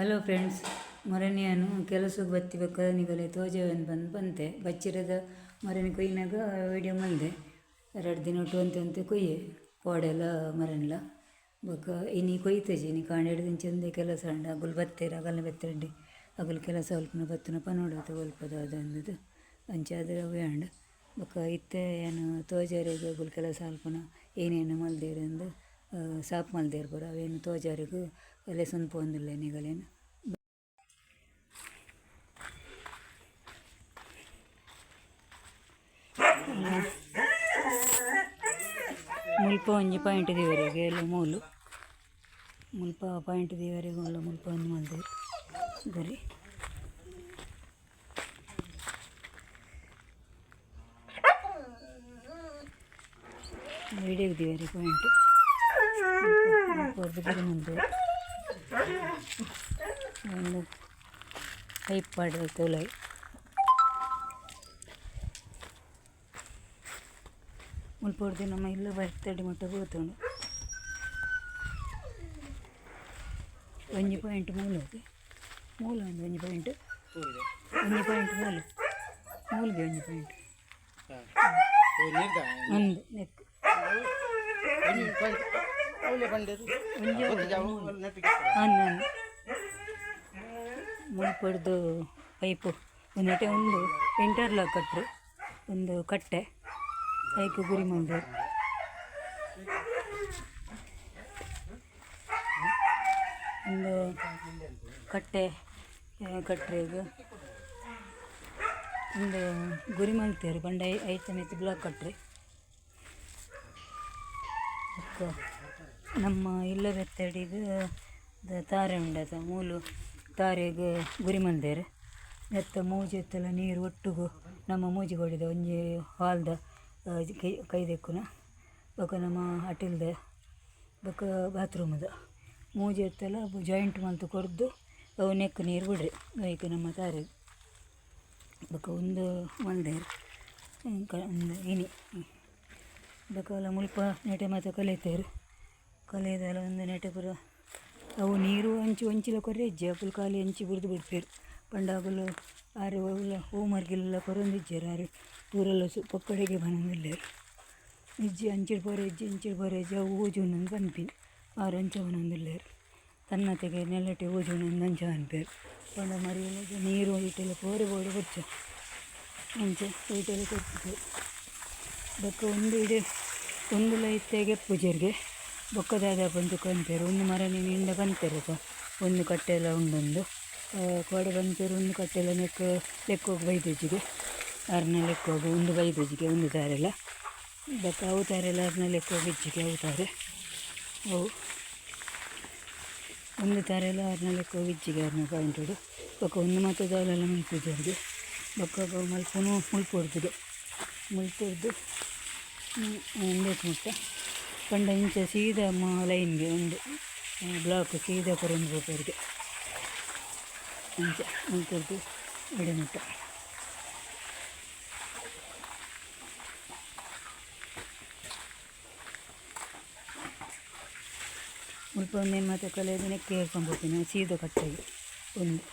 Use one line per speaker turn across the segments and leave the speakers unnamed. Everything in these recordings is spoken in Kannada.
ಹಲೋ ಫ್ರೆಂಡ್ಸ್, ಮೊರನೆಯನ್ನು ಕೆಲಸಕ್ಕೆ ಬತ್ತಿಬೇಕಾದ ನಿಗಲೆ ತೋಜವೆಂದು ಬಂತೆ ಬಚ್ಚಿರದ ಮೊರನೆ ಕೊಯ್ನಾಗ ವಿಡಿಯೋ ಮಲ್ದೆ 2 ದಿನ ಒಟ್ಟು ಕೊಯ್ಯೆ ಕೋಡೆಲ್ಲ ಮರನ್ಲ ಬೊಕ್ಕ ಇನಿ ಕೊಯ್ತಜಿ ಇನಿ ಕಾಂಡೆಡು ದಿಂಚಂದೆ ಕೆಲಸ ಅಂಡ ಅಗುಲು ಬತ್ತೇರ ಅಗಲ್ನ ಬೆತ್ತರಡ್ಡಿ ಅಗುಲು ಕೆಲಸ ಅಲ್ಪನ ಬತ್ತನ ಪನೋಡತ ಒಲ್ಪದ ಅದಂದದು ಅಂಚಾದ್ರೆ ಅವೇ ಅಂಡ ಬೊಕ್ಕ ಇತ್ತೆ ಏನು ತೋಜಾರಿಗೆ ಅಗುಲು ಕೆಲಸ ಅಲ್ಪನ ಏನೇನು ಮಲ್ದೇರಂದು ಸಾಪ್ ಮಲ್ದೇರು ಬರ ಅವೇನು ತೋಜಾರಿಗೂ ಲೆಸನ್ ಪೋಂದಿಲ್ಲ ನಿಗಲೇನು ಮುಲ್ಪ ಒಂಜಿ ಪಾಯಿಂಟ್ ದಿವರೆಗೆ ಎಲ್ಲ ಮೂಲು ಮುಲ್ಪ ಪಾಯಿಂಟ್ ದಿವರೆಗೆ ಉಳ್ಳ ಮುಲ್ಪ ಒಂದು ಮಲ್ದೇರು ಬರೀ ವಿಡಿಯೋಗೆ ದಿವರೆ ಪಾಯಿಂಟ್ ಬರೀ ಮುಂದೆ ಒಂದು ಟೈಪ್ ಪಾಡ್ರೆ ತೊಲೈ ಮುಲ್ಪೊಡ್ದು ನಮ್ಮ ಇಲ್ಲ ಬರ್ತಡೆ ಮಟ್ಟ ಹೋತುಂಡು ಒಂಜಿ ಪಾಯಿಂಟ್ ಮೂಲು ಒಂದು ಒಂಜಿ ಪಾಯಿಂಟ್ ಮೂಲ್ಗೆ ಒಂಜಿ ಪಾಯಿಂಟ್ ಒಂದು ನೆಕ್ ಮುಲ್ಪೊಡ್ದು ಪೈಪು ಒಂದಟೆ ಒಂದು ಇಂಟರ್ಲಾಕ್ ಕಟ್ರು ಒಂದು ಕಟ್ಟೆ ಐಕು ಗುರಿ ಮಂದರು ಒಂದು ಕಟ್ಟೆ ಕಟ್ರೆಗ ಒಂದು ಗುರಿ ಮಲ್ತೇರು ಬಂಡ ಐತ ಮೆತ್ತಿ ಬ್ಲಾಕ್ ಕಟ್ರೆ ನಮ್ಮ ಇಲ್ಲ ಬೆತ್ತಡಿಗೆ ತಾರೆ ಉಂಡದ ಮೂಲು ತಾರೆಗೆ ಗುರಿ ಮಂದೇರು ನೆತ್ತ ಮೂಜಿ ಎತ್ತಲ ನೀರು ಒಟ್ಟುಗು ನಮ್ಮ ಮೂಜಿ ಕೊಡಿದ ಒಂಜಿ ಹಾಲ್ದ ಕೈದೆಕ್ಕುನ ಬೊಕ ನಮ್ಮ ಅಟಿಲ್ದ ಬೊಕ ಬಾತ್ರೂಮ್ದ ಮೂಜಿ ಎತ್ತಲ ಜಾಯಿಂಟ್ ಮಲ್ತು ಕೊರ್ದು ಅವು ನೆಕ್ ನೀರು ಬಿಡ್ರಿ ಐಕೆ ನಮ್ಮ ತಾರೆ ಬೊಕ ಒಂದು ಮಲ್ದೇರು ಒಂದು ಇನಿ ಬೊಕ ಎಲ್ಲ ಮುಲ್ಪ ನೆಟೆ ಮಾತ ಕಲಿತೇರು ಕಲಿದೆಲ್ಲ ಒಂದು ನೆಟೆ ಪುರ ಅವು ನೀರು ಒಂಚಿಲ ಕೊರ್ರೆ ಇಜ್ಜೆ ಫುಲ್ ಖಾಲಿ ಹಂಚಿ ಬುರ್ದು ಬಿಡ್ಪೇರು ಪಂಡಾಗಲು ಆರು ಹೋಮ್ವರ್ಕೆಲ್ಲ ಕೊರೊಂದಿಜ್ಜೇರು ಆರು ಪೂರೆಲ್ಲ ಪೊಕ್ಕಡೆಗೆ ಬನೊಂದಿಲ್ಲೇರು ಇಜ್ಜಿ ಅಂಚಿಡು ಪೊರೆ ಇಜ್ಜಿ ಅವು ಊಜುನೊಂದು ಪನ್ಪಿನ್ ಆರು ಅಂಚ ಬನೊಂದಿಲ್ಲೇರು ತನ್ನತೆಗೆ ನೆಲ್ಲಟೆ ಊಜುನೊಂದು ಅಂಚ ಅನ್ಪೇರು ಪಂಡ ಮರಿಯಲ್ಲ ನೀರು ಇಟ್ಟೆಲ್ಲ ಪೋರೆ ಬೋಡು ಕೊಚ್ಚ ಅಂಚ ಇಟ್ಟೆಲ್ಲ ಕೊಡ್ತಿದ್ರು ಬೊಕ್ಕ ಒಂದು ಲೈತೆಗೆ ಪೂಜೆರ್ಗೆ ಬೊಕ್ಕದಾದ ಬಂದು ಕಂತೇರು ಒಂದು ಮರನಿ ನಿಂದ ಕಂತೇರಪ್ಪ ಒಂದು ಕಟ್ಟೆಲ್ಲ ಉಂಡೊಂದು ಕೋಡೆ ಬಂತೇರು ಒಂದು ಕಟ್ಟೆಲ್ಲ ಲೆಕ್ಕೋಗಿ ಬೈದಜ್ಜಿಗೆ ಅರ್ನ ಲೆಕ್ಕೋಗಿ ಒಂದು ಬೈದಜ್ಜಿಗೆ ಒಂದು ತಾರೆಲ್ಲ ಬೊಕ್ಕ ಅವು ತಾರೆಲ್ಲ ಅರ್ನ ಲೆಕ್ಕೋಗಿ ಇಜ್ಜಿಗೆ ಅವು ತಾರೆ ಅವು ಒಂದು ತಾರೆಲ್ಲ ಅರ್ನ ಲೆಕ್ಕೋಗಿ ಇಜ್ಜಿಗೆ ಅರ್ನ ಪಾಯಿಂಟುಡು ಬೊಕ್ಕ ಒಂದು ಮತ್ತು ದಾಲೆಲ್ಲ ಮಲ್ಪೂಜರ್ಗೆ ಬೊಕ್ಕ ಮಲ್ಪನು ಮುಲ್ಪೊಡ್ದು ಬೇಕು ಮುಟ್ಟ ಪಂಡ ಇಂಚ ಸೀದಾ ಲೈನ್ಗೆ ಒಂದು ಬ್ಲಾಕ್ ಸೀದಾ ಕೊರೊಂದು ಹೋಗೋರಿಗೆ ಅಂಚ ಮುಲ್ಪೊಡ್ದು ಎಡೆಮುಟ್ಟ ಮುಲ್ಪ ಒಂದೇನು ಮಾತ್ರ ಕಲೆಯೋದು ನೆಕ್ಕೆ ಹೇಳ್ಕೊಂಡ್ಬೋತೀನಿ ಸೀದಾ ಕಟ್ಟೆಗೆ ಒಂದು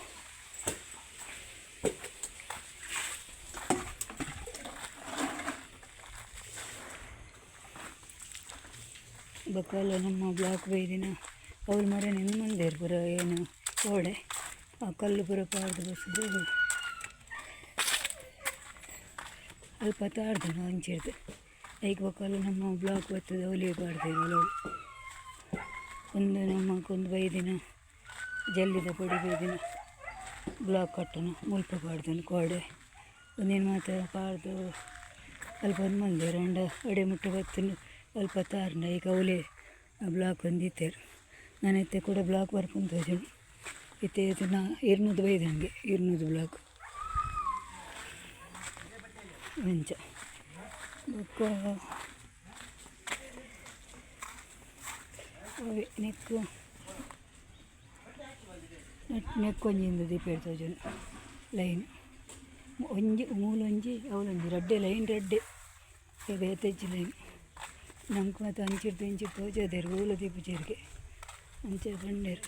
ಬೊಕ್ಕಲ್ಲ ನಮ್ಮ ಬ್ಲಾಕ್ ಬೈದಿನ ಅವ್ರ ಮರನಿಂದ ಮಂದೇರು ಪುರ ಏನು ಕೋಡೆ ಆ ಕಲ್ಲು ಪುರ ಪಾಡ್ದು ಬಸ್ದು ಅಲ್ಪ ತಾಡ್ದು ನಾವು ಹಂಚಿಡ್ದು ಐಕ್ ಬೊಕ್ಕಲ್ಲ ನಮ್ಮ ಬ್ಲಾಕ್ ಬರ್ತದೆ ಅವಲಿಗೆ ಪಾಡ್ದೇವೆ ಅಲ್ಲ ಒಂದು ನಮ್ಮಕ್ಕೊಂದು ಬೈದಿನ ಜಲ್ಲಿದ ಪೊಡಿ ಬೈದಿನ ಬ್ಲಾಕ್ ಕಟ್ಟನ ಮುಲ್ಪ ಪಾಡ್ದನು ಕೋಡೆ ಒಂದೇನು ಮಾತ್ರ ಪಾಡ್ದು ಅಲ್ಪ ಒಂದು ಮಂದೇರು ಅಂಡ ಅಡೆ ಮುಟ್ಟ ಬತ್ತನು ಅಲ್ಪ ತಾರ್ನ ಈಗ ಅವಲೇ ಬ್ಲಾಕ್ ಒಂದಿತ್ತೇರು ನಾನು ಇತ್ತೆ ಕೂಡ ಬ್ಲಾಕ್ ಬರ್ಕೊಂಡು ತೋಜನು ಇತ್ತೆ ಇದು ನಾ ಇರ್ನೂದು ಬೈದಂಗೆ ಇರ್ನೂದು ಬ್ಲಾಕ್ ಅಂಚ ಬೊಕ್ಕ ಅವೇ ನೆಕ್ ಒಂಜಿಂದ ದೀಪೇರು ತೋಜನು ಲೈನ್ ಒಂಜಿ ಮೂಲೊಂಜಿ ಅವಳೊಂಜಿ ರಡ್ಡೆ ಲೈನ್ ರಡ್ಡೆ ಬೇತೆಜ್ಜಿ ಲೈನ್ ನಮ್ಗೆ ಮತ್ತು ಅಂಚಿಡ್ದು ತೋಜದೇರು ಊಲ ದೀಪ ಚೇರಿಗೆ ಅಂಚೆ ಬಂಡೇರು.